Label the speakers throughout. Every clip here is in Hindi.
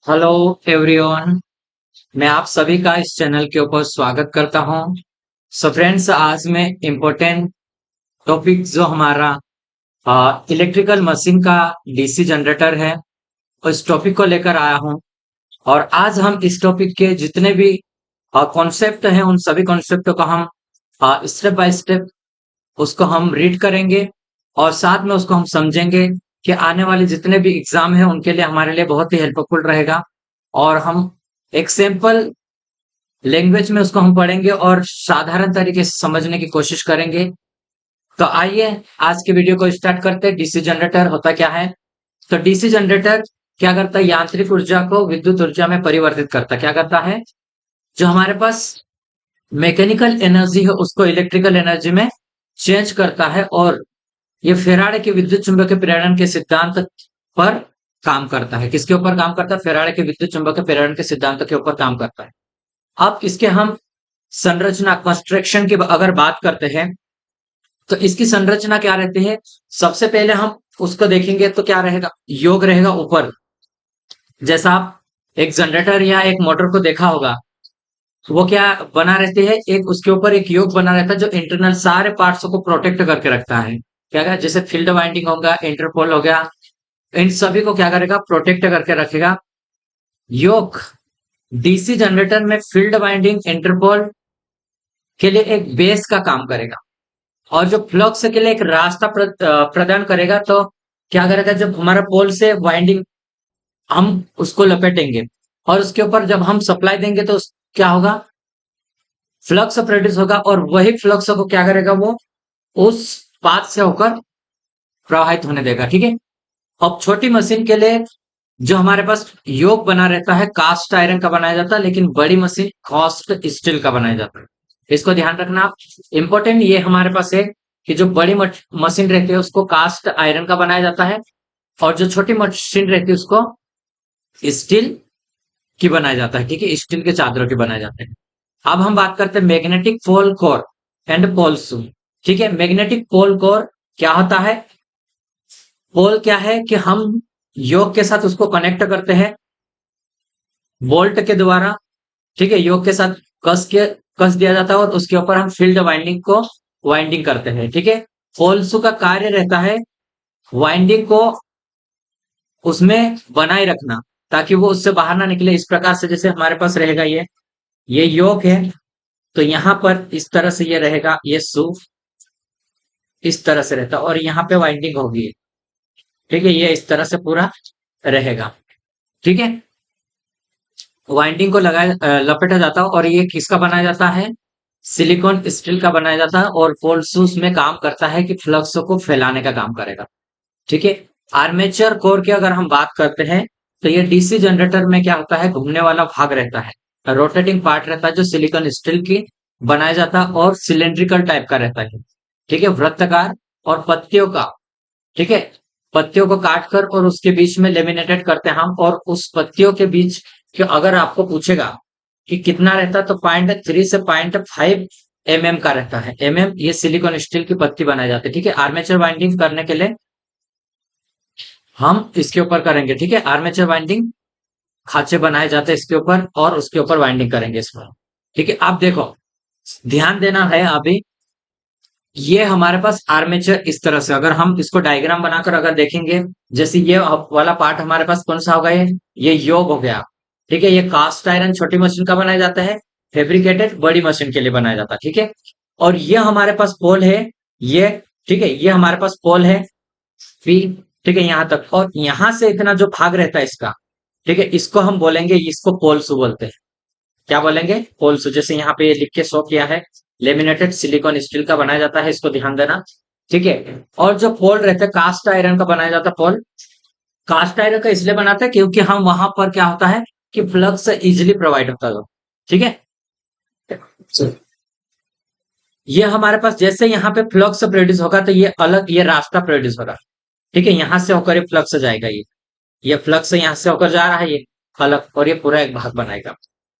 Speaker 1: Hello everyone. मैं आप सभी का इस चैनल के ऊपर स्वागत करता हूं। सो फ्रेंड्स, आज मैं इम्पोर्टेंट टॉपिक जो हमारा इलेक्ट्रिकल मशीन का डीसी जनरेटर है, उस टॉपिक को लेकर आया हूं। और आज हम इस टॉपिक के जितने भी कॉन्सेप्ट हैं, उन सभी कॉन्सेप्टों का हम स्टेप बाय स्टेप उसको हम रीड करेंगे और साथ में उसको हम समझेंगे कि आने वाले जितने भी एग्जाम हैं उनके लिए हमारे लिए बहुत ही हेल्पफुल रहेगा। और हम एक सिंपल लैंग्वेज में उसको हम पढ़ेंगे और साधारण तरीके से समझने की कोशिश करेंगे। तो आइए आज के वीडियो को स्टार्ट करते हैं। डीसी जनरेटर होता क्या है? तो डीसी जनरेटर क्या करता है? यांत्रिक ऊर्जा को विद्युत ऊर्जा में परिवर्तित करता है। क्या करता है? जो हमारे पास मैकेनिकल एनर्जी है उसको इलेक्ट्रिकल एनर्जी में चेंज करता है। और ये फेराडे के विद्युत चुंबकीय प्रेरण के सिद्धांत पर काम करता है। किसके ऊपर काम करता है? फेराडे के विद्युत चुंबकीय प्रेरण के सिद्धांत के ऊपर काम करता है। अब इसके हम संरचना कंस्ट्रक्शन की अगर बात करते हैं तो इसकी संरचना क्या रहती है? सबसे पहले हम उसको देखेंगे तो क्या रहेगा? योग रहेगा ऊपर। जैसा आप एक जनरेटर या एक मोटर को देखा होगा, वो क्या बना रहती है? एक उसके ऊपर एक योग बना रहता है जो इंटरनल सारे पार्ट्स को प्रोटेक्ट करके रखता है। क्या क्या? जैसे फील्ड वाइंडिंग होगा, इंटरपोल हो गया, इन सभी को क्या करेगा? प्रोटेक्ट करके रखेगा। योग डीसी जनरेटर में फील्ड वाइंडिंग, इंटरपोल के लिए एक बेस का काम करेगा और जो फ्लक्स के लिए एक रास्ता प्रदान करेगा। तो क्या करेगा? जब हमारा पोल से वाइंडिंग हम उसको लपेटेंगे और उसके ऊपर जब हम सप्लाई देंगे तो क्या होगा? फ्लक्स प्रोड्यूस होगा और वही फ्लक्स को क्या करेगा? वो उस पाथ से होकर प्रवाहित होने देगा। ठीक है। अब छोटी मशीन के लिए जो हमारे पास योक बना रहता है, कास्ट आयरन का बनाया जाता है, लेकिन बड़ी मशीन कास्ट स्टील का बनाया जाता है। इसको ध्यान रखना आप। इंपॉर्टेंट ये हमारे पास है कि जो बड़ी मशीन रहती है उसको कास्ट आयरन का बनाया जाता है और जो छोटी मशीन रहती है उसको स्टील की बनाया जाता है। ठीक है, स्टील के चादरों की बनाए जाते हैं। अब हम बात करते हैं magnetic pole core and pole शू। ठीक है, मैग्नेटिक पोल कोर क्या होता है? पोल क्या है कि हम योग के साथ उसको कनेक्ट करते हैं बोल्ट के द्वारा। ठीक है, योग के साथ कस दिया जाता है और उसके ऊपर हम फील्ड वाइंडिंग को वाइंडिंग करते हैं। ठीक है। पोल शू का कार्य रहता है वाइंडिंग को उसमें बनाए रखना ताकि वो उससे बाहर ना निकले। इस प्रकार से जैसे हमारे पास रहेगा ये योग है, तो यहाँ पर इस तरह से ये रहेगा, ये शू इस तरह से रहता है और यहाँ पे वाइंडिंग होगी। ठीक है, ये इस तरह से पूरा रहेगा। ठीक है, वाइंडिंग को लपेटा जाता है और ये किसका बनाया जाता है? सिलिकॉन स्टील का बनाया जाता है और पोल शूज में काम करता है कि फ्लक्स को फैलाने का काम करेगा। ठीक है। आर्मेचर कोर की अगर हम बात करते हैं तो ये डीसी जनरेटर में क्या होता है? घूमने वाला भाग रहता है, रोटेटिंग पार्ट रहता है जो सिलिकॉन स्टील की बनाया जाता है और सिलेंड्रिकल टाइप का रहता है। ठीक है, वृत्ताकार और पत्तियों का। ठीक है, पत्तियों को काट कर और उसके बीच में लेमिनेटेड करते हैं हम। और उस पत्तियों के बीच कि अगर आपको पूछेगा कि कितना रहता है तो 0.3 से 0.5 mm का रहता है। ये सिलिकॉन स्टील की पत्ती बनाई जाती है। ठीक है, आर्मेचर वाइंडिंग करने के लिए हम इसके ऊपर करेंगे। ठीक है, आर्मेचर वाइंडिंग खांचे बनाए जाते हैं इसके ऊपर और उसके ऊपर वाइंडिंग करेंगे इस पर। ठीक है, आप देखो, ध्यान देना है अभी। ये हमारे पास आर्मेचर इस तरह से, अगर हम इसको डायग्राम बनाकर अगर देखेंगे, जैसे ये वाला पार्ट हमारे पास कौन सा होगा? ये योग हो गया। ठीक है, ये कास्ट आयरन छोटी मशीन का बनाया जाता है, फेब्रिकेटेड बड़ी मशीन के लिए बनाया जाता है। ठीक है, और ये हमारे पास पोल है ये। ठीक है, ये हमारे पास पोल है फी। ठीक है, यहां तक, और यहां से इतना जो भाग रहता है इसका, ठीक है, इसको हम बोलेंगे, इसको पोलसू बोलते हैं। क्या बोलेंगे? पोलसू। जैसे यहाँ पे ये लिख के शो किया है, लेमिनेटेड सिलिकॉन स्टील का बनाया जाता है, इसको ध्यान देना। ठीक है, और जो पोल रहता है कास्ट आयरन का बनाया जाता है पोल। कास्ट आयरन का इसलिए बनाता है क्योंकि हम वहां पर क्या होता है कि फ्लक्स इजिली प्रोवाइड होता है। ठीक है, ये हमारे पास जैसे यहाँ पे फ्लक्स प्रोड्यूस होगा तो ये अलग ये रास्ता प्रोड्यूस होगा। ठीक है, यहां से होकर ये फ्लक्स जाएगा, ये फ्लक्स यहाँ से होकर जा रहा है, ये अलग, और ये पूरा एक भाग बनाएगा।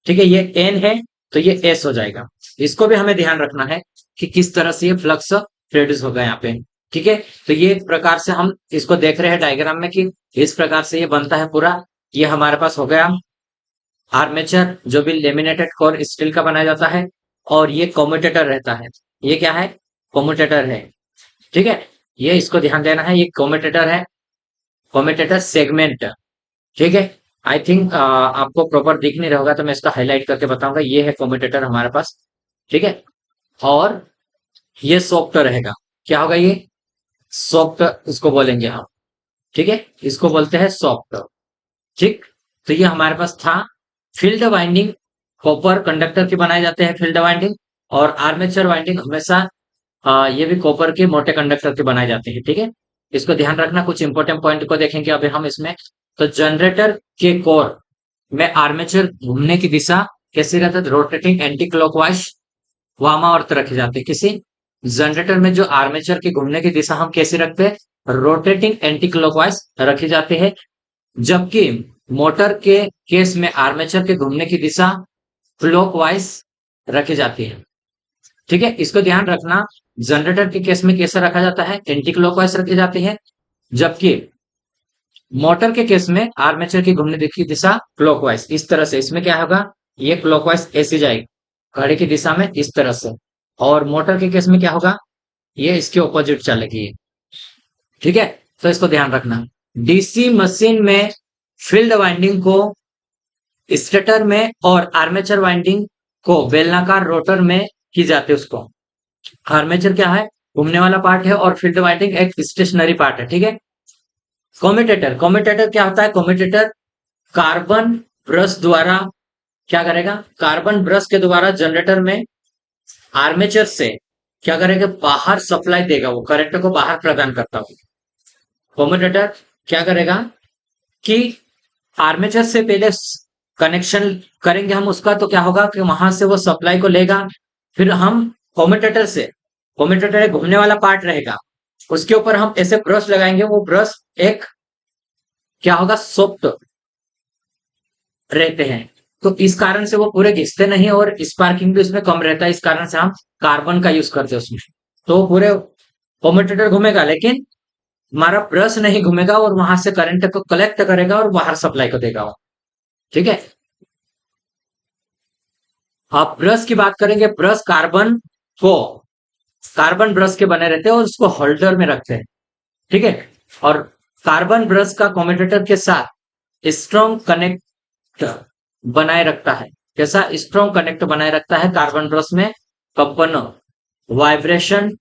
Speaker 1: ठीक है, ये एन है तो ये एस हो जाएगा। इसको भी हमें ध्यान रखना है कि किस तरह से ये फ्लक्स प्रोड्यूस होगा यहाँ पे। ठीक है, तो ये एक प्रकार से हम इसको देख रहे हैं डायग्राम में कि इस प्रकार से ये बनता है पूरा। ये हमारे पास हो गया आर्मेचर, जो भी लेमिनेटेड कोर स्टील का बनाया जाता है। और ये कम्यूटेटर रहता है। ये क्या है? कम्यूटेटर है। ठीक है, ये इसको ध्यान देना है, ये कम्यूटेटर है, कम्यूटेटर सेगमेंट। ठीक है, आई थिंक आपको प्रॉपर दिख नहीं रहा होगा, तो मैं इसका हाईलाइट करके बताऊंगा। ये है कम्यूटेटर हमारे पास। ठीक है, और ये सॉफ्ट रहेगा। क्या होगा ये? सॉफ्ट इसको बोलेंगे हम। ठीक है, इसको बोलते हैं सॉफ्ट। ठीक, तो ये हमारे पास था। फील्ड वाइंडिंग कॉपर कंडक्टर के बनाए जाते हैं, फील्ड वाइंडिंग। और आर्मेचर वाइंडिंग हमेशा ये भी कॉपर के मोटे कंडक्टर के बनाए जाते हैं। ठीक है, इसको ध्यान रखना। कुछ इंपॉर्टेंट पॉइंट को देखेंगे अभी हम इसमें। तो जनरेटर के कोर में आर्मेचर घूमने की दिशा कैसी रहता है? रोटेटिंग एंटी क्लॉकवाइज वामावर्त रखे जाते हैं। किसी जनरेटर में जो आर्मेचर के घूमने की दिशा हम कैसे रखते हैं? रोटेटिंग एंटी क्लॉकवाइज रखी जाती है। जबकि मोटर के केस में आर्मेचर के घूमने की दिशा क्लॉकवाइज रखी जाती है। ठीक है, इसको ध्यान रखना। जनरेटर के केस में कैसे रखा जाता है? एंटी क्लॉकवाइज रखी जाती है। जबकि मोटर के केस में आर्मेचर की घूमने की दिशा क्लॉकवाइज। इस तरह से इसमें क्या होगा? ये क्लॉकवाइज ऐसी जाएगी घड़ी की दिशा में, इस तरह से। और मोटर के केस में क्या होगा? ये इसके ऑपोजिट चलेगी। ठीक है, तो इसको ध्यान रखना। डीसी मशीन में फील्ड वाइंडिंग को स्टेटर में और आर्मेचर वाइंडिंग को बेलनाकार रोटर में की जाती है। उसको आर्मेचर क्या है? घूमने वाला पार्ट है, और फील्ड वाइंडिंग एक स्टेशनरी पार्ट है। ठीक है, कम्यूटेटर, कम्यूटेटर क्या होता है? कम्यूटेटर कार्बन ब्रश द्वारा क्या करेगा? कार्बन ब्रश के द्वारा जनरेटर में आर्मेचर से क्या करेगा? बाहर सप्लाई देगा, वो करंट को बाहर प्रदान करता हो। कम्यूटेटर क्या करेगा कि आर्मेचर से पहले कनेक्शन करेंगे हम उसका, तो क्या होगा कि वहां से वो सप्लाई को लेगा। फिर हम कम्यूटेटर से, कम्यूटेटर एक घूमने वाला पार्ट रहेगा, उसके ऊपर हम ऐसे ब्रश लगाएंगे। वो ब्रश एक क्या होगा? सॉफ्ट रहते हैं, तो इस कारण से वो पूरे घिसते नहीं, और स्पार्किंग भी उसमें कम रहता है। इस कारण से हम कार्बन का यूज करते हैं उसमें। तो पूरे कम्यूटेटर घूमेगा, लेकिन हमारा ब्रश नहीं घूमेगा, और वहां से करंट को कलेक्ट करेगा और बाहर सप्लाई को देगा वो। ठीक है, आप ब्रश की बात करेंगे। ब्रश कार्बन को, कार्बन ब्रश के बने रहते हैं और उसको होल्डर में रखते हैं। ठीक है, और कार्बन ब्रश का कम्यूटेटर के साथ स्ट्रॉन्ग कनेक्ट बनाए रखता है। कैसा स्ट्रॉन्ग कनेक्ट बनाए रखता है? कार्बन ब्रश में कंपन, वाइब्रेशन,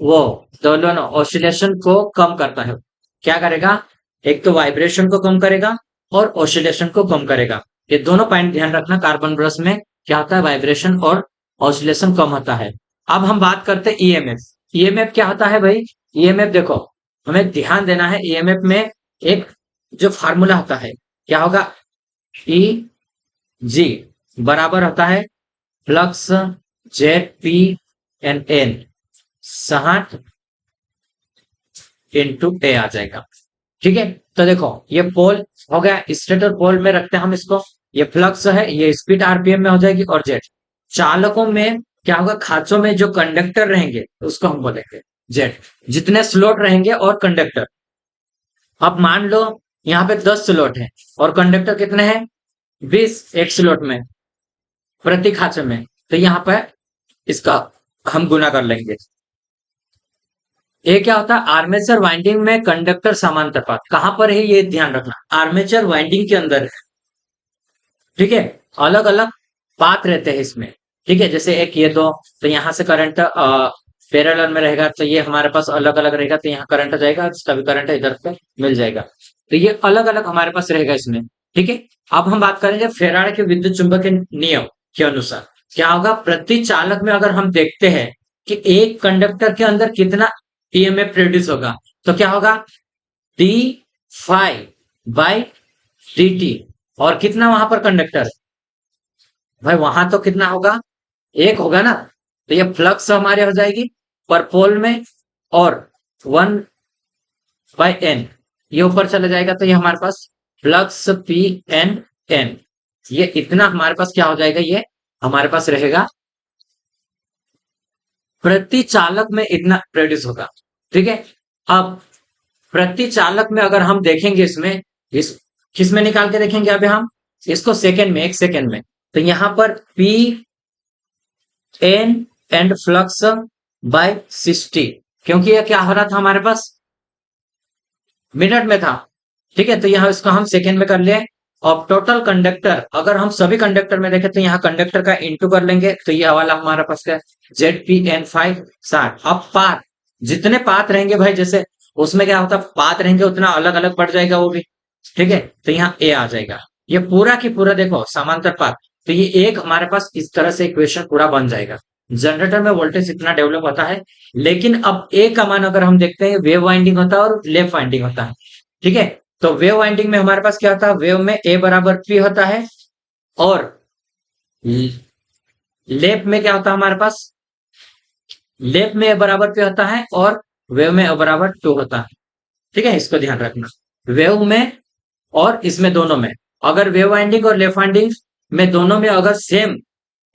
Speaker 1: वो दोनों ऑसिलेशन को कम करता है। क्या करेगा? एक तो वाइब्रेशन को कम करेगा और ऑसिलेशन को कम करेगा। ये दोनों पॉइंट ध्यान रखना। कार्बन ब्रश में क्या होता है? वाइब्रेशन और ऑसिलेशन कम होता है। अब हम बात करते हैं ईएमएफ। ईएमएफ क्या होता है भाई? ईएमएफ देखो, हमें ध्यान देना है। ईएमएफ में एक जो फार्मूला होता है, क्या होगा? ई जी बराबर होता है flux Z P N N 60 into A आ जाएगा। ठीक है, तो देखो ये पोल हो गया, स्टेटर पोल में रखते हैं हम इसको। ये फ्लक्स है, ये स्पीड आरपीएम में हो जाएगी। और जेड चालकों में क्या होगा? खांचों में जो कंडक्टर रहेंगे उसको हम बोलेंगे जेड। जितने स्लॉट रहेंगे और कंडक्टर, अब मान लो यहाँ पे 10 स्लॉट है और कंडक्टर कितने हैं? 20 एक स्लॉट में प्रति खांचे में। तो यहाँ पे इसका हम गुना कर लेंगे। ये क्या होता है? आर्मेचर वाइंडिंग में कंडक्टर समांतर पाथ कहां पर है? ये ध्यान रखना, आर्मेचर वाइंडिंग के अंदर है। ठीक है, अलग अलग पाथ रहते हैं इसमें। ठीक है, जैसे एक ये दो, तो यहाँ से करंट पैरेलल में रहेगा, तो ये हमारे पास अलग अलग रहेगा। तो यहाँ करंट जाएगा, इसका भी करंट इधर पे मिल जाएगा। तो ये अलग अलग हमारे पास रहेगा इसमें। ठीक है, अब हम बात करेंगे फेराडे के विद्युत चुंबकीय नियम के अनुसार क्या होगा? प्रति चालक में अगर हम देखते हैं कि एक कंडक्टर के अंदर कितना ईएमएफ प्रोड्यूस होगा, तो क्या होगा? D five by D T. और कितना वहां पर कंडक्टर है भाई? वहां तो कितना होगा? एक होगा ना। तो ये फ्लक्स हमारे हो जाएगी पर पोल में, और 1/n ये ऊपर चला जाएगा। तो ये हमारे पास फ्लक्स पी एन एन, ये इतना हमारे पास क्या हो जाएगा? ये हमारे पास रहेगा, प्रति चालक में इतना प्रोड्यूस होगा। ठीक है, अब प्रति चालक में अगर हम देखेंगे इसमें, इस किस में निकाल के देखेंगे अभी हम इसको? सेकेंड में, 1 सेकेंड में। तो यहां पर P N and flux by 60, क्योंकि यह क्या हो रहा था हमारे पास? मिनट में था। ठीक है, तो यहाँ इसको हम सेकेंड में कर लिए। और टोटल कंडक्टर अगर हम सभी कंडक्टर में देखें तो यहाँ कंडक्टर का इंटू कर लेंगे, तो ये वाला हमारा पास क्या? ZPN5 60। अब पाथ, जितने पाथ रहेंगे भाई, जैसे उसमें क्या होता है, पाथ रहेंगे उतना अलग अलग बढ़ जाएगा वो भी। ठीक है, तो यहाँ ए आ जाएगा। ये पूरा की पूरा देखो समांतर पाथ, तो ये एक हमारे पास इस तरह से इक्वेशन पूरा बन जाएगा। जनरेटर में वोल्टेज इतना डेवलप होता है। लेकिन अब ए का मान अगर हम देखते हैं, वेव वाइंडिंग होता है और लेफ्ट वाइंडिंग होता है। ठीक है, तो वेव वाइंडिंग में हमारे पास क्या होता है? वेव में ए बराबर पी होता है, और लेफ्ट में क्या होता है हमारे पास? लेफ्ट में ए बराबर पी होता है और वेव में ए बराबर 2 होता है। ठीक है, इसको ध्यान रखना। वेव में और इसमें दोनों में, अगर वेव वाइंडिंग और लेफ्ट वाइंडिंग में दोनों में अगर सेम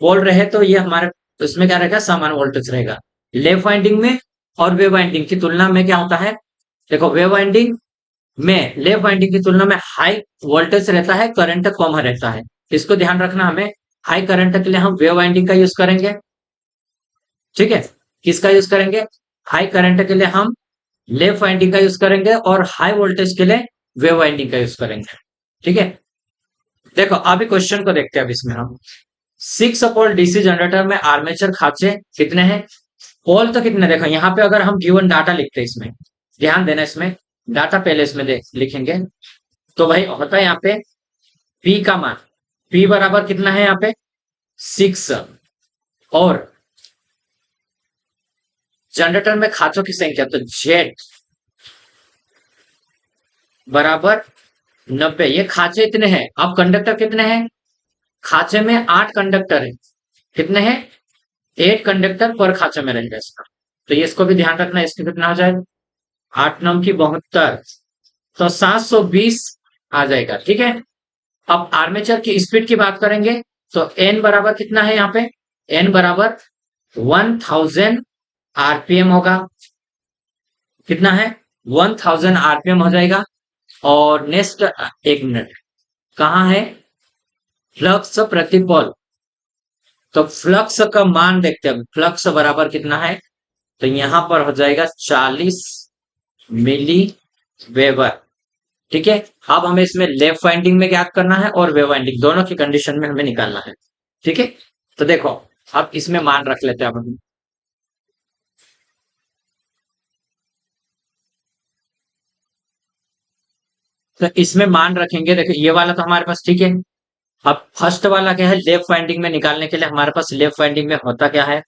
Speaker 1: पोल रहे तो ये हमारे इसमें क्या रहेगा? समान वोल्टेज रहेगा। लेफ्ट वाइंडिंग में और वेव वाइंडिंग की तुलना में क्या होता है? देखो, वेव वाइंडिंग में लेफ्ट वाइंडिंग की तुलना में हाई वोल्टेज रहता है, करंट कम रहता है। इसको ध्यान रखना हमें। हाई करंट के लिए हम वेव वाइंडिंग का यूज करेंगे। ठीक है, किसका यूज करेंगे? हाई करंट के लिए हम लेफ्ट वाइंडिंग का यूज करेंगे, और हाई वोल्टेज के लिए वेव वाइंडिंग का यूज करेंगे। ठीक है, देखो अभी क्वेश्चन को देखते हैं। अब इसमें हम 6 पोल डीसी जनरेटर में आर्मेचर खांचे कितने हैं? पोल तो कितने? देखो यहाँ पे अगर हम गिवन डाटा लिखते हैं, इसमें ध्यान देना, इसमें डाटा पहले इसमें लिखेंगे। तो भाई होता है यहाँ पे पी का मान, पी बराबर कितना है यहाँ पे? 6। और जनरेटर में खांचों की संख्या, तो जेड बराबर 90। ये खांचे इतने हैं। अब कंडक्टर कितने हैं? खांचे में 8 कंडक्टर है। कितने हैं? 8 कंडक्टर पर खांचे में रहेगा इसका। तो ये इसको भी ध्यान रखना। इसकी कितना हो जाएगा? 8 9 की 72, तो 720 आ जाएगा। ठीक है, अब आर्मेचर की स्पीड की बात करेंगे, तो एन बराबर कितना है यहाँ पे? एन बराबर 1000 आरपीएम होगा। कितना है? 1000 आरपीएम हो जाएगा। और नेक्स्ट, 1 मिनट, कहाँ है? फ्लक्स प्रति पोल। तो फ्लक्स का मान देखते हैं। फ्लक्स बराबर कितना है? तो यहां पर हो जाएगा 40 मिली वेबर। ठीक है, अब हमें इसमें लेफ्ट वाइंडिंग में क्या करना है और वेव वाइंडिंग, दोनों की कंडीशन में हमें निकालना है। ठीक है, तो देखो अब इसमें मान रख लेते हैं। अब हम तो इसमें मान रखेंगे। देखो ये वाला तो हमारे पास ठीक है। अब फर्स्ट वाला क्या है? लेफ्ट वाइंडिंग में निकालने के लिए हमारे पास लेफ्ट वाइंडिंग में होता क्या है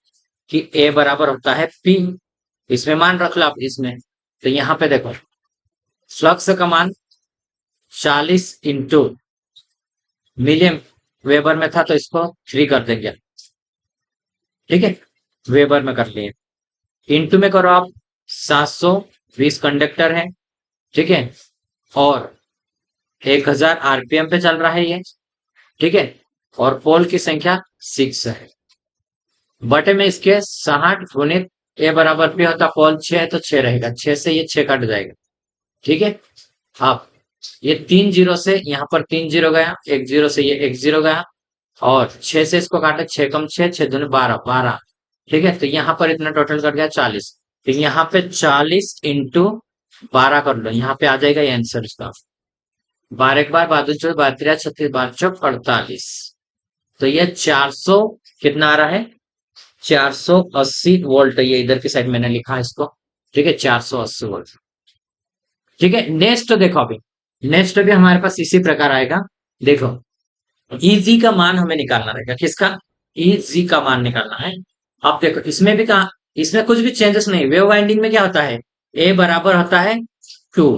Speaker 1: कि ए बराबर होता है पी। इसमें मान रख लो आप इसमें। तो यहाँ पे देखो फ्लक्स का मान 40 इंटू मिलियन वेबर में था, तो इसको 3 कर देंगे। ठीक है, वेबर में कर लिए। इंटू में करो आप, 720 कंडक्टर है। ठीक है, और 1000 आरपीएम पे चल रहा है ये। ठीक है, और पोल की संख्या 6 है। बटे में इसके 60 गुणित ए बराबर पी होता, पोल 6 है तो 6 रहेगा। 6 से ये 6 कट जाएगा। ठीक है, अब ये 3 जीरो से यहाँ पर 3 जीरो गया, 1 जीरो से ये 1 जीरो गया, और 6 से इसको काटे, 6 कम 6, 6 दूनी 12, 12। ठीक है, तो यहाँ पर इतना टोटल कट गया 40। तो यहाँ पे 40 इंटू 12 कर लो, यहाँ पे आ जाएगा ये आंसर इसका। 12 एक बार, 12 चौदह, 12 13 36, 12 चौक 48। तो ये 400 कितना आ रहा है? 480 वोल्ट। ये इधर की साइड मैंने लिखा है इसको। ठीक है, 480 वोल्ट। ठीक है, नेक्स्ट देखो अभी। नेक्स्ट भी हमारे पास इसी प्रकार आएगा। देखो ईजी का मान हमें निकालना रहेगा। किसका? ईजी का मान निकालना है। अब देखो इसमें भी कहा, इसमें कुछ भी चेंजेस नहीं। वेव वाइंडिंग में क्या होता है? ए बराबर होता है 2।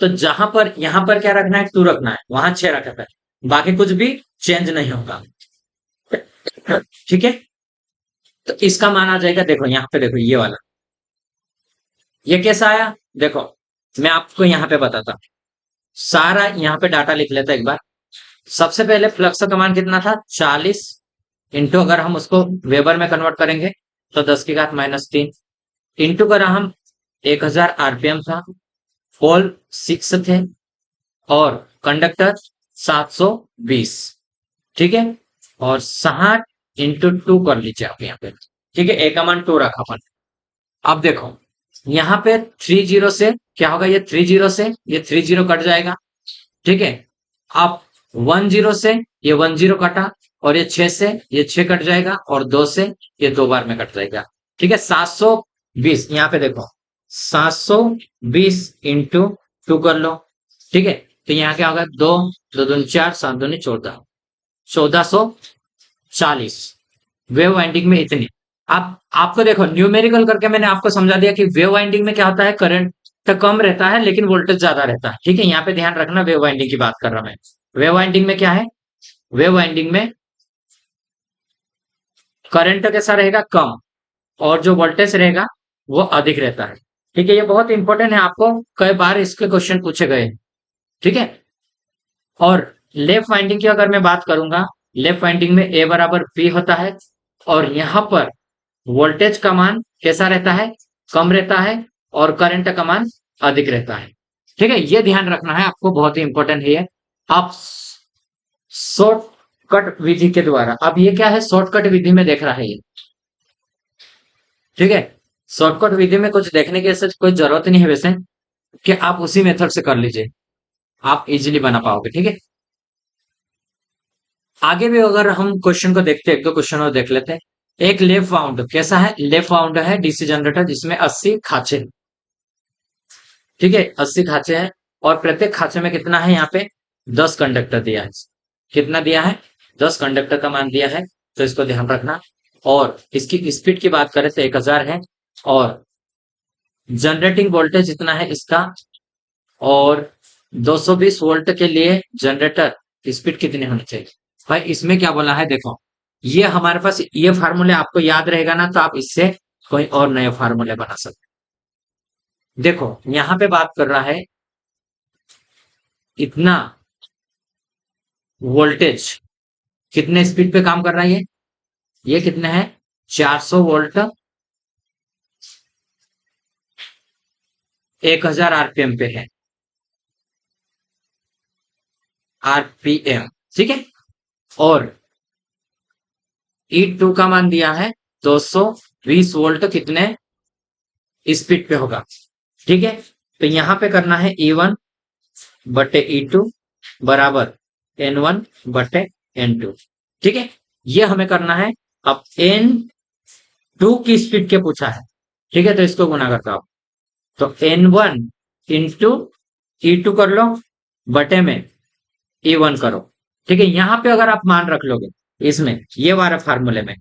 Speaker 1: तो जहां पर यहां पर क्या रखना है? 2 रखना है, वहां 6 रखना है। बाकी कुछ भी चेंज नहीं होगा। ठीक है, तो इसका मान आ जाएगा। देखो यहाँ पे देखो ये वाला, ये कैसा आया? देखो मैं आपको यहाँ पे बताता हूँ। सारा यहाँ पे डाटा लिख लेता एक बार। सबसे पहले फ्लक्स का मान कितना था? 40 इंटू, अगर हम उसको वेबर में कन्वर्ट करेंगे तो 10 की घात -3 इंटू करा हम 1000 आरपीएम था। पोल 6 थे और कंडक्टर 720, ठीक है। और 60 इंटू 2 कर लीजिए आप यहाँ पे, ठीक है। ए का मान 2 रखा अपन। अब देखो यहाँ पे 30 से क्या होगा, ये 30 से ये 30 कट जाएगा, ठीक है। अब 10 से ये 10 कटा, और ये 6 से ये 6 कट जाएगा, और 2 से ये 2 बार में कट जाएगा, ठीक है। 720 यहाँ पे देखो 720 इंटू 2 कर लो, ठीक है। तो यहाँ क्या होगा, 2 2 दूनी 4, 7 दूनी 14, 1440 वेव वाइंडिंग में इतनी। आप आपको देखो न्यूमेरिकल करके मैंने आपको समझा दिया कि वेव वाइंडिंग में क्या होता है, करंट तो कम रहता है लेकिन वोल्टेज ज्यादा रहता है, ठीक है। यहाँ पे ध्यान रखना, वेव वाइंडिंग की बात कर रहा हूं मैं। वेव वाइंडिंग में क्या है, वेव वाइंडिंग में करंट कैसा रहेगा, कम, और जो वोल्टेज रहेगा वो अधिक रहता है, ठीक है। ये बहुत इंपॉर्टेंट है, आपको कई बार इसके क्वेश्चन पूछे गए, ठीक है। और लेफ्ट वाइंडिंग की अगर मैं बात करूंगा, लेफ्ट वाइंडिंग में ए बराबर पी होता है, और यहां पर वोल्टेज का मान कैसा रहता है, कम रहता है, और करंट का मान अधिक रहता है, ठीक है। ये ध्यान रखना है आपको, बहुत ही इंपॉर्टेंट है ये। आप शॉर्टकट विधि के द्वारा, अब ये क्या है, शॉर्टकट विधि में देख रहा है ये, ठीक है। शॉर्टकट विधि में कुछ देखने की ऐसे कोई जरूरत नहीं है वैसे, कि आप उसी मेथड से कर लीजिए, आप इजीली बना पाओगे, ठीक है। आगे भी अगर हम क्वेश्चन को देखते हैं, एक दो क्वेश्चन और देख लेते हैं। एक लेफ्ट वाउंड कैसा है, लेफ्ट वाउंड है डीसी जनरेटर जिसमें 80 खांचे, ठीक है। 80 खांचे हैं, और प्रत्येक खांचे में कितना है, यहाँ पे 10 कंडक्टर दिया है। कितना दिया है, 10 कंडक्टर का मान दिया है, तो इसको ध्यान रखना। और इसकी स्पीड की बात करें तो 1000 है, और जनरेटिंग वोल्टेज इतना है इसका, और 220 वोल्ट के लिए जनरेटर स्पीड कितनी होनी चाहिए। भाई इसमें क्या बोला है, देखो ये हमारे पास ये फार्मूले आपको याद रहेगा ना, तो आप इससे कोई और नए फार्मूले बना सकते हैं। देखो यहाँ पे बात कर रहा है इतना वोल्टेज कितने स्पीड पे काम कर रहा है, ये कितने है, 400 वोल्ट 1000 आरपीएम पे है, आरपीएम, ठीक है। और E2 का मान दिया है 220 वोल्ट कितने स्पीड पे होगा, ठीक है। तो यहां पे करना है E1 बटे E2 बराबर N1 बटे N2, ठीक है। ये हमें करना है। अब N2 की स्पीड के पूछा है, ठीक है, तो इसको गुना करता हूं, तो N1 इंटू E2 कर लो, बटे में E1 करो, ठीक है। यहां पे अगर आप मान रख लोगे इसमें, ये वाला फार्मूले में,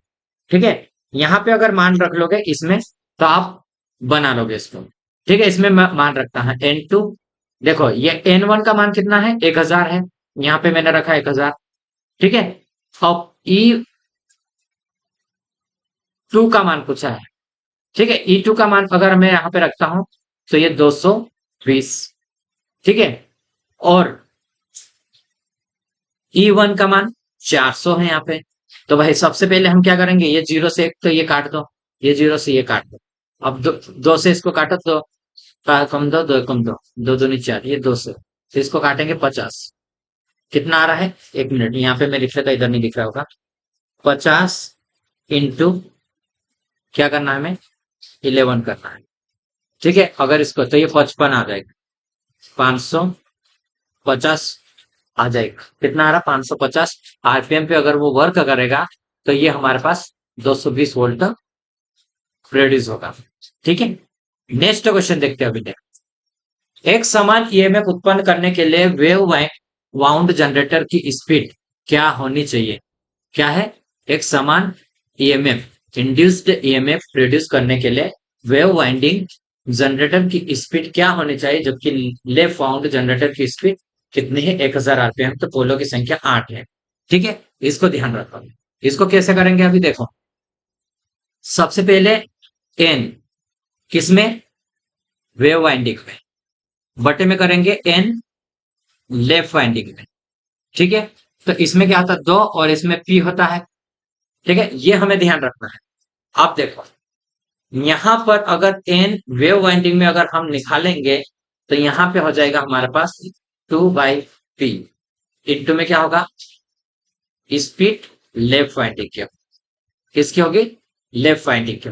Speaker 1: ठीक है, यहां पे अगर मान रख लोगे इसमें, तो आप बना लोगे इसको, ठीक है। इसमें मान रखता है N2, देखो ये N1 का मान कितना है, 1000 है, यहाँ पे मैंने रखा 1000, ठीक है। अब E2 का मान पूछा है, ठीक है। E2 का मान अगर मैं यहाँ पे रखता हूं, तो ये 220, ठीक है। और E1 का मान 400 है यहाँ पे। तो भाई सबसे पहले हम क्या करेंगे, ये 0 से 1 तो ये काट दो, ये 0 से ये काट दो। अब 2 से इसको काटो तो कम दो, 2 कम दो, 2 दूनी 4, ये 2 से, तो इसको काटेंगे 50, कितना आ रहा है, 1 मिनट यहाँ पे मैं लिख लेता, इधर नहीं दिख रहा होगा। 50 इंटू क्या करना है हमें, 11 करना है, ठीक है। अगर इसको तो ये 55 आ जाएगा, 550 आ जाएगा, कितना आ रहा, 550 आरपीएम पे अगर वो वर्क करेगा, तो ये हमारे पास 220 वोल्ट प्रोड्यूस होगा, ठीक है। नेक्स्ट क्वेश्चन देखते हैं अभी एक समान ईएमएफ उत्पन्न करने के लिए वेव वाउंड जनरेटर की स्पीड क्या होनी चाहिए, क्या है, एक समान ईएमएफ इंड्यूस्ड ईएमएफ प्रोड्यूस करने के लिए वेव वाइंडिंग जनरेटर की स्पीड क्या होनी चाहिए, जबकि लेफ्ट वाउंड जनरेटर की स्पीड कितनी है, 1000 आरपीएम, तो पोलों की संख्या 8 है, ठीक है। इसको ध्यान रखो। इसको कैसे करेंगे अभी देखो, सबसे पहले एन किसमें, वेव वाइंडिंग में, बटे में करेंगे एन लेफ्ट वाइंडिंग में, ठीक है। तो इसमें क्या होता है, 2, और इसमें पी होता है, ठीक है। ये हमें ध्यान रखना है। आप देखो यहां पर अगर एन वेव वाइंडिंग में अगर हम निकालेंगे, तो यहां पे हो जाएगा हमारे पास 2/4, पी इंटू में क्या होगा, स्पीड लेफ्ट वाइंडिंग की, किसकी होगी, लेफ्ट वाइंडिंग की।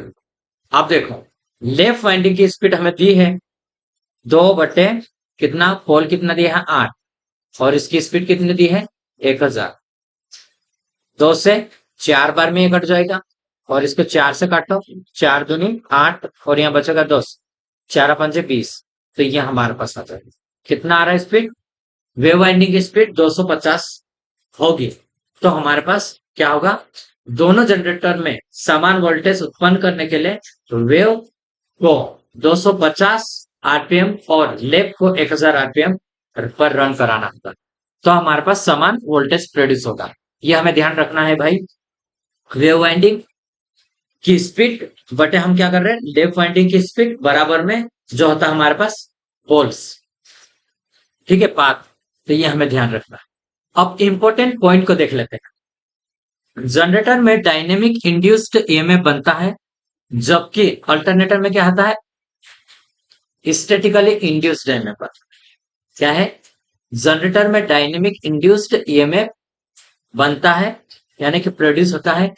Speaker 1: अब देखो लेफ्ट वाइंडिंग की स्पीड हमें दी है 2 बटे कितना, पोल कितना दिया है 8, और इसकी स्पीड कितनी दी है 1000। 2 से 4 बार में ये कट जाएगा, और इसको 4 से काटो, 4 दूनी 8, और यहाँ बचेगा 10, 4 पंजे 20। तो ये हमारे पास आ जाएगा, कितना आ रहा है स्पीड, वेव वाइंडिंग की स्पीड 250 होगी। तो हमारे पास क्या होगा, दोनों जनरेटर में समान वोल्टेज उत्पन्न करने के लिए वेव को 250 आरपीएम और लैप को 1000 आरपीएम पर रन कराना होगा, तो हमारे पास समान वोल्टेज प्रोड्यूस होगा। ये हमें ध्यान रखना है भाई, वेव वाइंडिंग की स्पीड बटे हम क्या कर रहे हैं, लैप वाइंडिंग की स्पीड बराबर में जो होता है हमारे पास पोल्स, ठीक है, पाथ। तो ये हमें ध्यान रखना है। अब इंपॉर्टेंट पॉइंट को देख लेते हैं। जनरेटर में डायनेमिक इंड्यूस्ड ईएमएफ बनता है, जबकि अल्टरनेटर में क्या आता है, स्टैटिकली इंड्यूस्ड ईएमएफ। क्या है, जनरेटर में डायनेमिक इंड्यूस्ड ईएमएफ बनता है, यानी कि प्रोड्यूस होता है,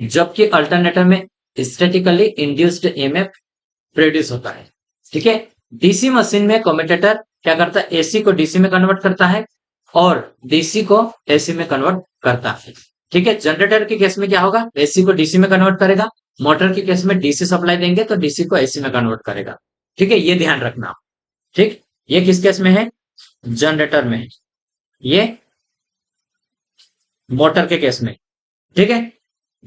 Speaker 1: जबकि अल्टरनेटर में स्टैटिकली इंड्यूस्ड ईएमएफ प्रोड्यूस होता है। ठीक है, डीसी मशीन में कम्यूटेटर क्या करता है, एसी को डीसी में कन्वर्ट करता है और डीसी को एसी में कन्वर्ट करता है। ठीक है, जनरेटर के केस में क्या होगा, एसी को डीसी में कन्वर्ट करेगा, मोटर के केस में डीसी सप्लाई देंगे तो डीसी को एसी में कन्वर्ट करेगा। ठीक है, ये ध्यान रखना। ठीक, ये किस केस में है, जनरेटर में है, ये मोटर के केस में। ठीक है,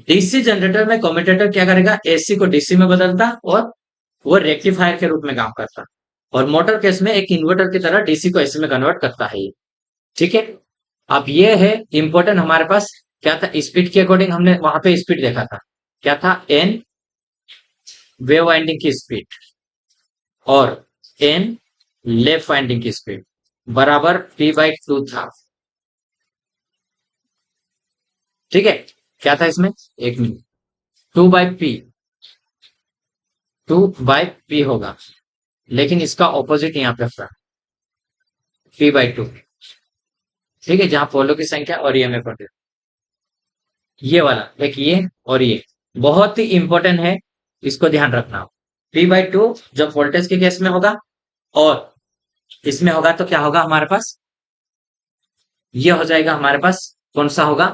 Speaker 1: डीसी जनरेटर में कम्यूटेटर क्या करेगा, एसी को डीसी में बदलता और वो रेक्टिफायर के रूप में काम करता, और मोटर केस में एक इन्वर्टर की तरह डीसी को एसी में कन्वर्ट करता है ये। ठीक है, अब ये है इंपॉर्टेंट हमारे पास, क्या था, स्पीड के अकॉर्डिंग हमने वहां पे स्पीड देखा था, क्या था, एन वेव वाइंडिंग की स्पीड और एन लेफ्ट वाइंडिंग की स्पीड बराबर P/2 था। ठीक है, क्या था इसमें, एक मिनट, 2/P, 2/P होगा, लेकिन इसका ऑपोजिट यहाँ पे होगा P/2। ठीक है, जहां पोलो की संख्या और ईएमएफ होती है, ये वाला एक, ये और ये बहुत ही इंपॉर्टेंट है, इसको ध्यान रखना। P/2 जब वोल्टेज के केस में होगा और इसमें होगा तो क्या होगा हमारे पास, ये हो जाएगा हमारे पास, कौन सा होगा,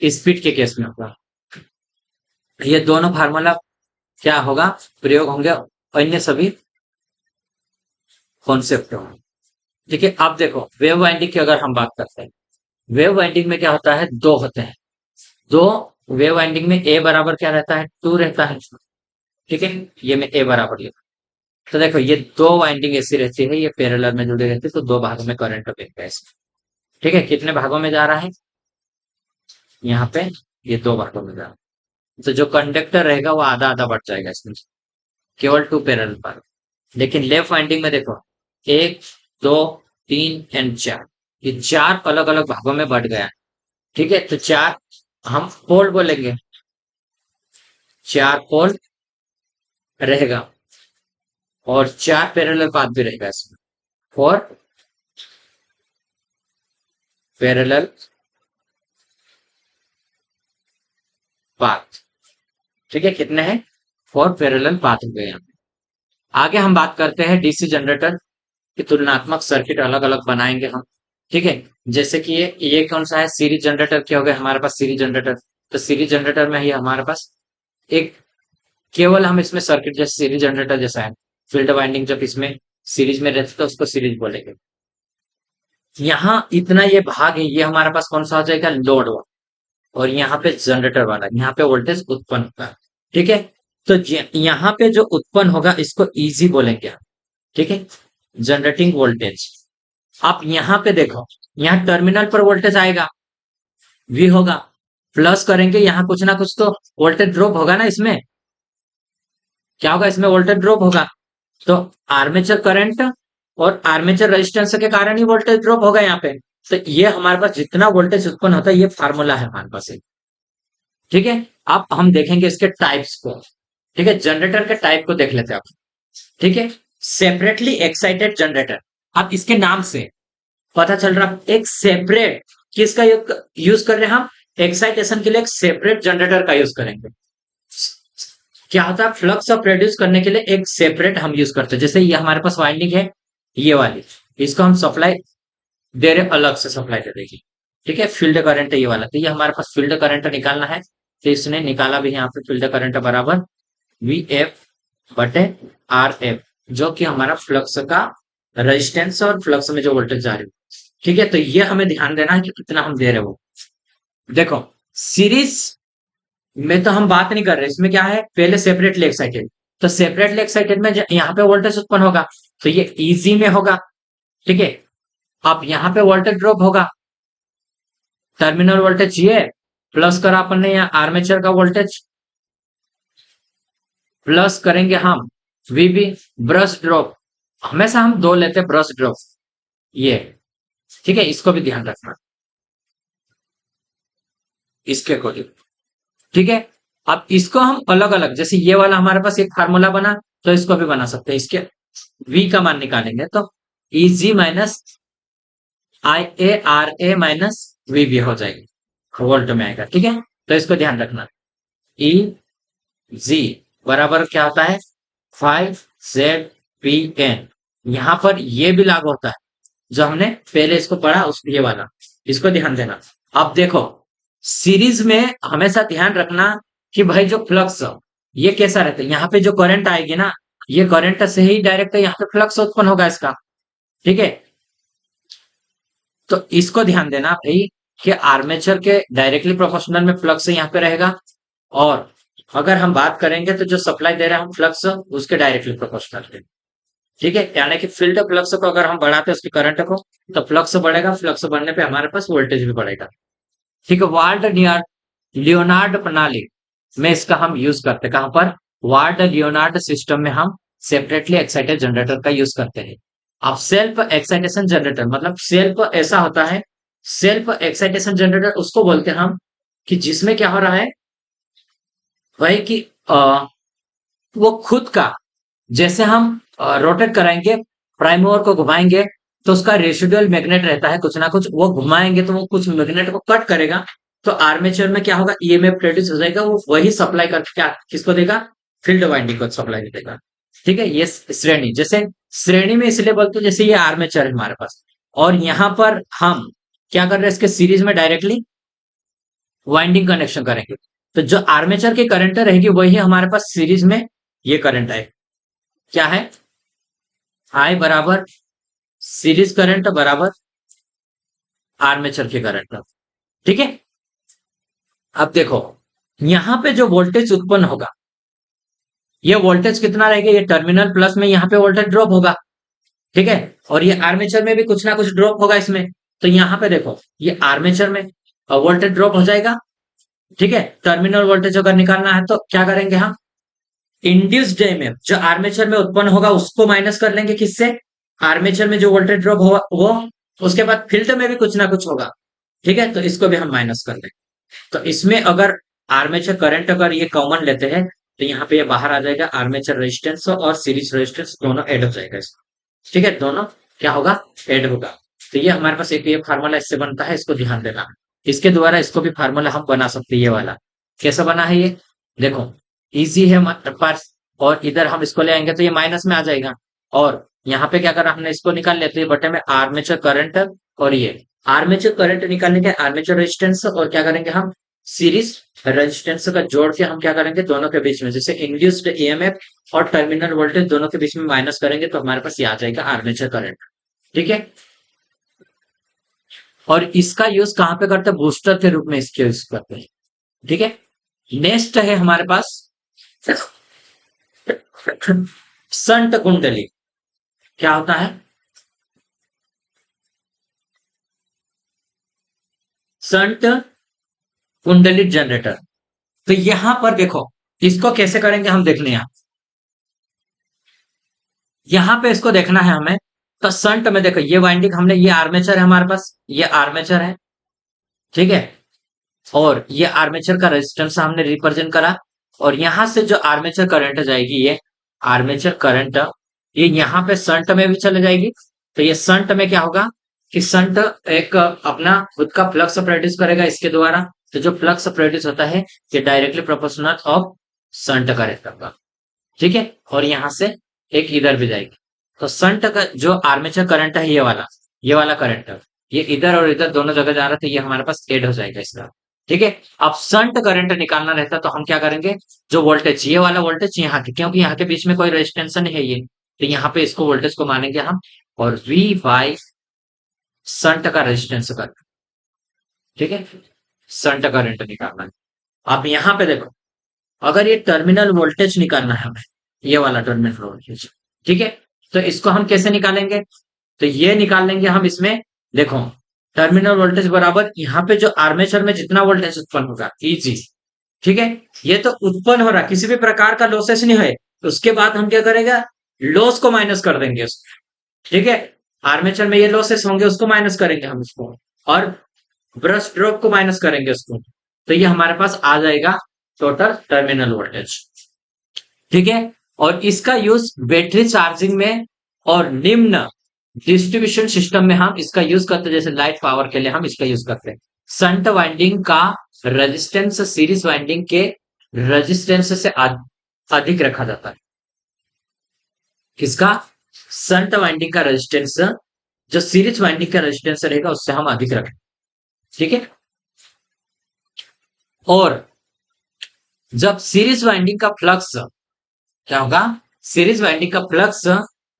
Speaker 1: स्पीड के केस में होगा। ये दोनों फार्मूला क्या होगा, प्रयोग होंगे अन्य सभी कॉन्सेप्ट होंगे। ठीक है, अब देखो वेव वाइंडिंग की अगर हम बात करते हैं, वेव वाइंडिंग में क्या होता है, दो होते हैं, दो वेव वाइंडिंग में ए बराबर क्या रहता है, 2 रहता है। ठीक है, ये मैं ए बराबर लिखा, तो देखो ये दो वाइंडिंग ऐसी रहती है, ये पैरेलल में जुड़ी रहती है, तो दो भागों में करंट बहता है इसमें। ठीक है, कितने भागों में जा रहा है, यहाँ पे ये दो भागों में जा रहा है, तो जो कंडक्टर रहेगा वो आधा आधा बढ़ जाएगा इसमें, केवल 2 पैरेलल भाग। लेकिन लेफ्ट वाइंडिंग में देखो 1 2 3 एंड 4, ये 4 अलग अलग भागों में बढ़ गया। ठीक है, तो 4 हम पोल बोलेंगे, 4 पोल रहेगा और 4 पैरेलल पाथ भी रहेगा इसमें, और पैरेलल पाथ। ठीक है, कितने हैं, 4 पैरेलल पाथ हो गए यहाँ पे। आगे हम बात करते हैं डीसी जनरेटर की तुलनात्मक सर्किट अलग अलग बनाएंगे हम। ठीक है, जैसे कि ये कौन सा है, सीरीज जनरेटर, क्या हो गया हमारे पास, सीरीज जनरेटर। तो सीरीज जनरेटर में ही हमारे पास एक, केवल हम इसमें सर्किट जैसे सीरीज जनरेटर जैसा है, फील्ड वाइंडिंग जब इसमें सीरीज में रहती है तो उसको सीरीज बोलेंगे। यहाँ इतना ये भाग है, ये हमारे पास कौन सा हो जाएगा, लोड वाला, और यहाँ पे जनरेटर वाला, यहाँ पे वोल्टेज उत्पन्न होता है। ठीक है, तो यहाँ पे जो उत्पन्न होगा इसको इजी बोलेंगे हम। ठीक है, जनरेटिंग वोल्टेज। आप यहाँ पे देखो, यहाँ टर्मिनल पर वोल्टेज आएगा, वी होगा, प्लस करेंगे यहाँ कुछ ना कुछ तो वोल्टेज ड्रॉप होगा ना, इसमें क्या होगा, इसमें वोल्टेज ड्रॉप होगा, तो आर्मेचर करंट और आर्मेचर रेजिस्टेंस के कारण ही वोल्टेज ड्रॉप होगा यहाँ पे। तो ये हमारे पास जितना वोल्टेज उत्पन्न होता है ये फार्मूला है हमारे पास एक। ठीक है, अब हम देखेंगे इसके टाइप्स को। ठीक है, जनरेटर के टाइप को देख लेते हैं आप। ठीक है, सेपरेटली एक्साइटेड जनरेटर। अब इसके नाम से पता चल रहा एक सेपरेट किसका यूज कर रहे हैं हम, एक्साइटेशन के लिए एक सेपरेट जनरेटर का यूज करेंगे। क्या होता है, फ्लक्स ऑफ प्रोड्यूस करने के लिए एक सेपरेट हम यूज करते हैं। जैसे ये हमारे पास वाइंडिंग है, ये वाली, इसको हम सप्लाई दे रहे, अलग से सप्लाई दे देगी। ठीक है, फील्ड करंट है ये वाला, तो ये हमारे पास फील्ड करंट निकालना है, तो इसने निकाला भी यहाँ पे फील्ड करंट बराबर वी एफ बटे आर एफ, जो कि हमारा फ्लक्स का रेजिस्टेंस और फ्लक्स में जो वोल्टेज जा रही है। ठीक है, तो ये हमें ध्यान देना है कि कितना हम दे रहे हो। देखो, सीरीज में तो हम बात नहीं कर रहे, इसमें क्या है, पहले सेपरेटली एक्साइटेड, तो सेपरेटली एक्साइटेड में यहाँ पे वोल्टेज उत्पन्न होगा, तो ये इजी में होगा। ठीक है, अब यहाँ पे वोल्टेज ड्रॉप होगा, टर्मिनल वोल्टेज ये प्लस करा अपन ने यहाँ आर्मेचर का वोल्टेज, प्लस करेंगे हम वीबी ब्रश ड्रॉप, हमेशा हम दो लेते हैं ब्रश ड्रॉप ये। ठीक है, इसको भी ध्यान रखना इसके अकॉर्डिंग। ठीक है, अब इसको हम अलग अलग, जैसे ये वाला हमारे पास एक फार्मूला बना, तो इसको भी बना सकते हैं। इसके v का मान निकालेंगे तो Eg minus I A R A minus V B हो जाएगी, वोल्ट में आएगा। ठीक है, तो इसको ध्यान रखना, ई जी बराबर क्या होता है 5 ZPN। यहां पर ये भी लागू होता है जो हमने पहले इसको पढ़ा, उस ये वाला, इसको ध्यान देना। अब देखो, सीरीज में हमेशा ध्यान रखना कि भाई जो फ्लक्स ये कैसा रहता है, यहाँ पे जो करंट आएगी ना, ये करंट से ही डायरेक्ट यहाँ पे फ्लक्स उत्पन्न होगा इसका। ठीक है, तो इसको ध्यान देना भाई कि आर्मेचर के डायरेक्टली प्रोपोर्शनल में फ्लक्स यहाँ पे रहेगा, और अगर हम बात करेंगे तो जो सप्लाई दे रहे हैं हम फ्लक्स, उसके डायरेक्टली प्रोपोर्शनल है। ठीक है, यानी कि फील्ड फ्लक्स को अगर हम बढ़ाते हैं उसकी करंट को, तो फ्लक्स बढ़ेगा, फ्लक्स बढ़ने पे हमारे पास वोल्टेज भी बढ़ेगा। ठीक है, वार्ड लियोनार्ड प्रणाली में इसका हम यूज करते हैं, कहां पर, वार्ड लियोनार्ड सिस्टम में हम सेपरेटली एक्साइटेड जनरेटर का यूज करते हैं। अब सेल्फ एक्साइटेशन जनरेटर मतलब सेल्फ ऐसा होता है, सेल्फ एक्साइटेशन जनरेटर उसको बोलते हैं हम कि जिसमें क्या हो रहा है भाई कि वो खुद का, जैसे हम रोटेट कराएंगे, प्राइम मूवर को घुमाएंगे, तो उसका रेसिडुअल मैग्नेट रहता है कुछ ना कुछ, वो घुमाएंगे तो वो कुछ मैग्नेट को कट करेगा, तो आर्मेचर में क्या होगा, ईएमएफ प्रोड्यूस हो जाएगा, वो वही सप्लाई करके क्या किसको देगा, फील्ड वाइंडिंग को सप्लाई देगा। ठीक है, ये श्रेणी, जैसे श्रेणी में इसलिए बोलते हैं जैसे ये आर्मेचर है हमारे पास, और यहाँ पर हम क्या कर रहे हैं, इसके सीरीज में डायरेक्टली वाइंडिंग कनेक्शन करेंगे, तो जो आर्मेचर की करंट रहेगी वही हमारे पास सीरीज में ये करंट है, क्या है, आई बराबर सीरीज करंट बराबर आर्मेचर की करंट। ठीक है, अब देखो यहां पे जो वोल्टेज उत्पन्न होगा, ये वोल्टेज कितना रहेगा, ये टर्मिनल प्लस में यहाँ पे वोल्टेज ड्रॉप होगा। ठीक है, और ये आर्मेचर में भी कुछ ना कुछ ड्रॉप होगा इसमें, तो यहाँ पे देखो ये आर्मेचर में वोल्टेज ड्रॉप हो जाएगा। ठीक है, टर्मिनल वोल्टेज अगर निकालना है तो क्या करेंगे हम, इंड्यूस्ड ईएमएफ जो आर्मेचर में उत्पन्न होगा उसको माइनस कर लेंगे, किससे, आर्मेचर में जो वोल्टेज ड्रॉप होगा वो, उसके बाद फील्ड में भी कुछ ना कुछ होगा। ठीक है, तो इसको भी हम माइनस कर लेंगे, तो इसमें अगर आर्मेचर करंट अगर ये कॉमन लेते हैं तो यहाँ पे ये बाहर आ जाएगा, आर्मेचर रेजिस्टेंस और सीरीज रेजिस्टेंस दोनों ऐड हो जाएगा इसको। ठीक है, दोनों क्या होगा, ऐड होगा। तो ये हमारे पास एक ये फार्मूला इससे बनता है, इसको ध्यान देना। इसके द्वारा इसको भी फार्मूला हम बना सकते हैं, ये वाला कैसा बना है ये, देखो इजी है हमारे पास, और इधर हम इसको ले आएंगे तो ये माइनस में आ जाएगा, और यहाँ पे क्या करा हमने, इसको निकाल लेते हैं बटे में आर्मेचर करंट, और ये आर्मेचर करंट निकालने के आर्मेचर रेजिस्टेंस, और क्या करेंगे हम सीरीज रेजिस्टेंस का जोड़ के हम क्या करेंगे दोनों के बीच में, जैसे इंड्यूस्ड ईएमएफ और टर्मिनल वोल्टेज दोनों के बीच में माइनस करेंगे तो हमारे पास ये आ जाएगा आर्मेचर करंट। ठीक है, और इसका यूज कहां पे करते हैं, बूस्टर के रूप में इसके यूज करते हैं। ठीक है, नेक्स्ट है हमारे पास संट कुंडली, क्या होता है, संट कुंडलित जनरेटर। तो यहां पर देखो इसको कैसे करेंगे हम देख लें, यहां पे इसको देखना है हमें, तो संट में देखो ये वाइंडिंग हमने, ये आर्मेचर है हमारे पास, ये आर्मेचर है। ठीक है, और ये आर्मेचर का रेजिस्टेंस हमने रिप्रेजेंट करा, और यहां से जो आर्मेचर करंट जाएगी ये आर्मेचर करंट ये यहाँ पे शंट में भी चले जाएगी। तो ये शंट में क्या होगा कि शंट एक अपना खुद का फ्लक्स प्रोड्यूस करेगा इसके द्वारा। तो जो फ्लक्स प्रोड्यूस होता है ये directly proportional of shunt correct होगा। ठीक है, और यहाँ से एक इधर भी जाएगी। तो शंट का जो आर्मेचर करंट है ये वाला करंट है, ये इधर और इधर दोनों जगह जा रहा था, ये हमारे पास एड हो जाएगा इसका। ठीक है, अब शंट करंट निकालना रहता तो हम क्या करेंगे, जो वोल्टेज ये वाला वोल्टेज यहाँ के, क्योंकि यहाँ के बीच में कोई रेजिस्टेंस नहीं है ये, तो यहाँ पे इसको वोल्टेज को मानेंगे हम, और V बाई शंट का रेजिस्टेंस कर। ठीक है, शंट करंट निकालना है। अब यहाँ पे देखो, अगर ये टर्मिनल वोल्टेज निकालना है हमें, ये वाला टर्मिनल वोल्टेज, ठीक है, तो इसको हम कैसे निकालेंगे, तो ये निकाल लेंगे हम इसमें। देखो, टर्मिनल वोल्टेज बराबर यहाँ पे जो आर्मेचर में जितना वोल्टेज उत्पन्न होगा Eg, ठीक है, ये तो उत्पन्न हो रहा, किसी भी प्रकार का लॉसेस नहीं है। उसके बाद हम क्या करेगा, लॉस को माइनस कर देंगे उसको। ठीक है, आर्मेचर में ये लॉसेस होंगे उसको माइनस करेंगे हम उसको, और ब्रश ड्रॉप को माइनस करेंगे उसको। तो ये हमारे पास आ जाएगा टोटल टर्मिनल वोल्टेज। ठीक है, और इसका यूज बैटरी चार्जिंग में और निम्न डिस्ट्रीब्यूशन सिस्टम में हम इसका यूज करते हैं, जैसे लाइट पावर के लिए हम इसका यूज करते हैं। संट वाइंडिंग का रेजिस्टेंस सीरीज वाइंडिंग के रेजिस्टेंस से अधिक रखा जाता है। किसका, संट वाइंडिंग का रेजिस्टेंस जो सीरीज वाइंडिंग का रेजिस्टेंस रहेगा उससे हम अधिक रखें। ठीक है, और जब सीरीज वाइंडिंग का फ्लक्स क्या होगा, सीरीज वाइंडिंग का फ्लक्स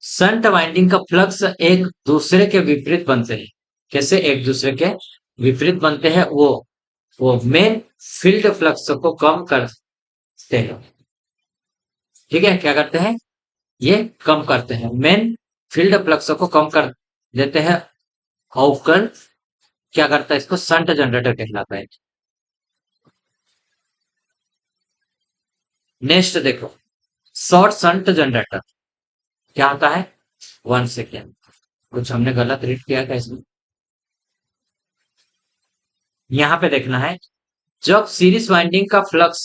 Speaker 1: संट वाइंडिंग का फ्लक्स एक दूसरे के विपरीत बनते हैं। कैसे एक दूसरे के विपरीत बनते हैं, वो मेन फील्ड फ्लक्स को कम करते हैं। ठीक है, क्या करते हैं, ये कम करते हैं, मेन फील्ड फ्लक्स को कम कर देते हैं। और क्या करता है, इसको संट जनरेटर कहलाता है। नेक्स्ट देखो, शॉर्ट संट जनरेटर क्या होता है, 1 सेकेंड, कुछ हमने गलत रीड किया था इसमें, यहां पे देखना है। जब सीरीज वाइंडिंग का फ्लक्स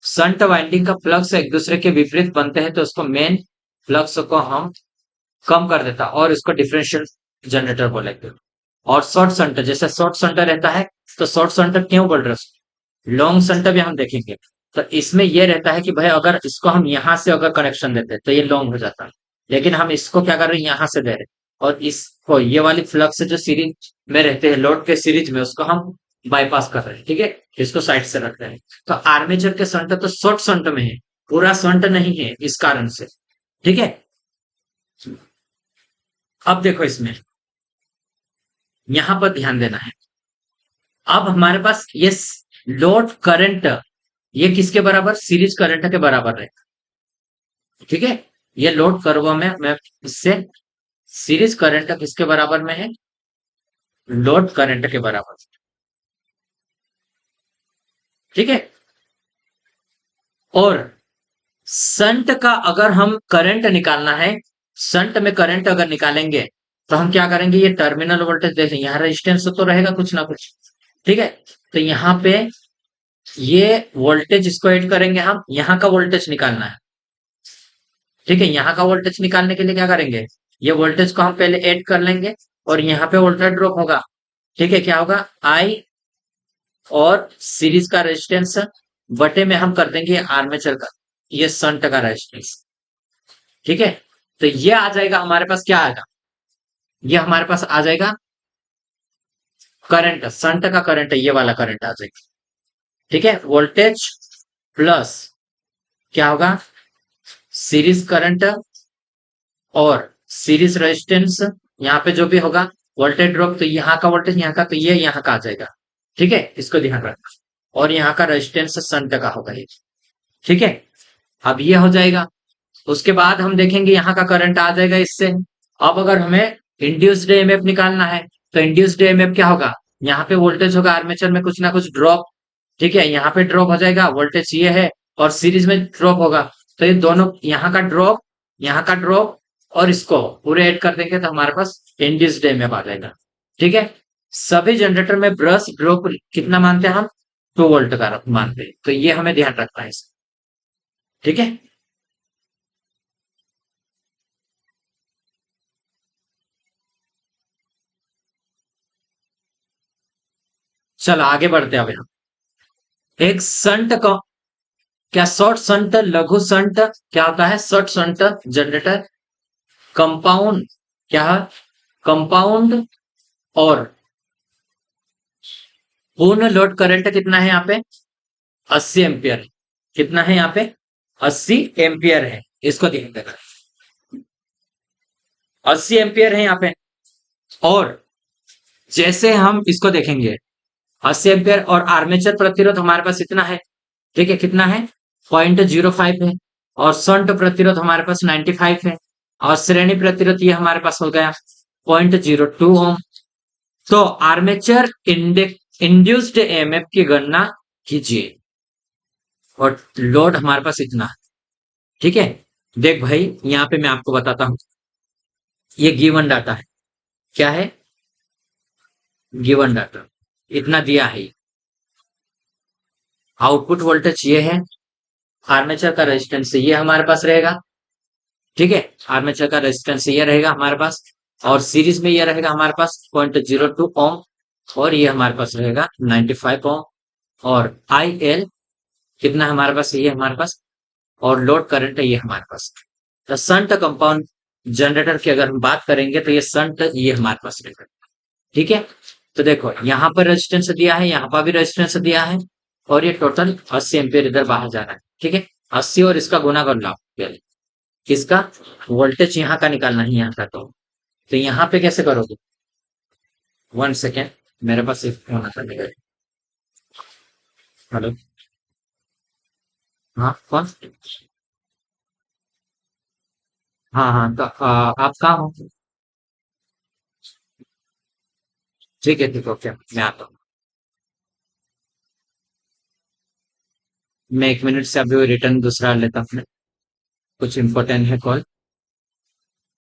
Speaker 1: संट वाइंडिंग का फ्लक्स एक दूसरे के विपरीत बनते हैं तो उसको मेन फ्लक्स को हम कम कर देता और इसको डिफरेंशियल जनरेटर बोलेंगे। और शॉर्ट संटर, जैसे शॉर्ट संटर रहता है, तो शॉर्ट संटर क्यों बोल रहे हैं, लॉन्ग संटर भी हम देखेंगे। तो इसमें यह रहता है कि भाई अगर इसको हम यहां से अगर कनेक्शन देते तो ये लॉन्ग हो जाता है, लेकिन हम इसको क्या कर रहे हैं, यहां से दे रहे हैं, और इसको ये वाली फ्लक्स जो सीरीज में रहते हैं लोड के सीरीज में, उसको हम बाईपास कर रहे हैं। ठीक है, इसको साइड से रख रहे हैं। तो आर्मेचर के संट तो शॉर्ट संट में है, पूरा संट नहीं है इस कारण से। ठीक है, अब देखो इसमें यहां पर ध्यान देना है। अब हमारे पास ये लोड करंट ये किसके बराबर, सीरीज करंट के बराबर है। ठीक है, ये लोड कर्व में मैं इससे सीरीज करंट किसके बराबर में है, लोड करंट के बराबर। ठीक है, और संट का अगर हम करंट निकालना है, संट में करंट अगर निकालेंगे तो हम क्या करेंगे, ये टर्मिनल वोल्टेज देखें, यहाँ रेजिस्टेंस तो रहेगा कुछ ना कुछ। ठीक है, तो यहाँ पे ये वोल्टेज इसको ऐड करेंगे, हम यहाँ का वोल्टेज निकालना है। ठीक है, यहाँ का वोल्टेज निकालने के लिए क्या करेंगे, ये वोल्टेज को हम पहले ऐड कर लेंगे, और यहाँ पे वोल्टेज ड्रॉप होगा। ठीक है, क्या होगा, आई और सीरीज का रेजिस्टेंस बटे में हम कर देंगे आर्मेचर का, ये संट का रेजिस्टेंस। ठीक है, तो ये आ जाएगा हमारे पास, क्या आएगा, ये हमारे पास आ जाएगा करंट, संट का करंट, ये वाला करंट आ जाएगा। ठीक है, वोल्टेज प्लस क्या होगा, सीरीज करंट और सीरीज रेजिस्टेंस, यहाँ पे जो भी होगा वोल्टेज ड्रॉप, तो यहाँ का वोल्टेज यहाँ का, तो ये यहाँ का आ जाएगा। ठीक है, इसको ध्यान रखना, और यहाँ का रेजिस्टेंस संट का होगा ये। ठीक है, अब ये हो जाएगा। उसके बाद हम देखेंगे यहाँ का करंट आ जाएगा इससे। अब अगर हमें इंड्यूस्ड ईएमएफ निकालना है, तो इंड्यूस्ड ईएमएफ क्या होगा, यहाँ पे वोल्टेज होगा आर्मेचर में कुछ ना कुछ ड्रॉप। ठीक है, यहाँ पे ड्रॉप हो जाएगा, वोल्टेज ये है, और सीरीज में ड्रॉप होगा, तो ये दोनों यहाँ का ड्रॉप, यहाँ का ड्रॉप, और इसको पूरे ऐड कर देंगे तो हमारे पास इंड्यूस्ड ईएमएफ आ जाएगा। ठीक है, सभी जनरेटर में ब्रश ड्रॉप कितना मानते हैं हम, 2 वोल्ट का मानते हैं, तो ये हमें ध्यान रखना है। ठीक है, चलो आगे बढ़ते हैं अब यहाँ। एक संट का क्या, शॉर्ट संट, लघु संट क्या होता है? शॉर्ट संट जनरेटर कंपाउंड क्या है? कंपाउंड और पूर्ण लोड करंट कितना है यहाँ पे? 80 एम्पियर। कितना है यहाँ पे? 80 एम्पियर है। इसको ध्यान देना, 80 एम्पियर है यहाँ पे। और जैसे हम इसको देखेंगे, 80 एम्पियर और आर्मेचर प्रतिरोध हमारे पास इतना है। ठीक है, कितना है? 0.05 है। और शंट प्रतिरोध हमारे पास 95 है। और श्रेणी प्रतिरोध ये हमारे पास हो गया 0.02 ओम। तो आर्मेचर इंड्यूस्ड ईएमएफ की गणना कीजिए और लोड हमारे पास इतना है। ठीक है, देख भाई यहाँ पे मैं आपको बताता हूं, ये गिवन डाटा है। क्या है? गिवन डाटा इतना दिया है। आउटपुट वोल्टेज ये है, आर्मेचर का रेजिस्टेंस ये हमारे पास रहेगा। ठीक है, आर्मेचर का रेजिस्टेंस ये रहेगा हमारे पास, और सीरीज में ये रहेगा हमारे पास 0.02 ओम, और ये हमारे पास रहेगा 95 ओम। और आई एल कितना है हमारे पास? ये हमारे पास, और लोड करंट है ये हमारे पास। तो संट कंपाउंड जनरेटर की अगर हम बात करेंगे तो ये संट ये हमारे पास रहेगा। ठीक है, तो देखो यहाँ पर रेजिस्टेंस दिया है, यहाँ पर भी रेजिस्टेंस दिया है, और ये टोटल 80 एम्पियर इधर बाहर जा रहा है। ठीक है, 80 और इसका गुना कर लो आप पहले। किसका? वोल्टेज यहाँ का निकालना है, यहाँ का। तो यहाँ पे कैसे करोगे? 1 सेकेंड, मेरे पास एक फोन आता है। हेलो, हाँ कौन? हाँ हाँ, तो आप कहाँ हो? ठीक है ठीक है, ओके, मैं आता हूँ। मैं 1 मिनट से अभी रिटर्न दूसरा लेता हूँ, कुछ इंपॉर्टेंट है कॉल।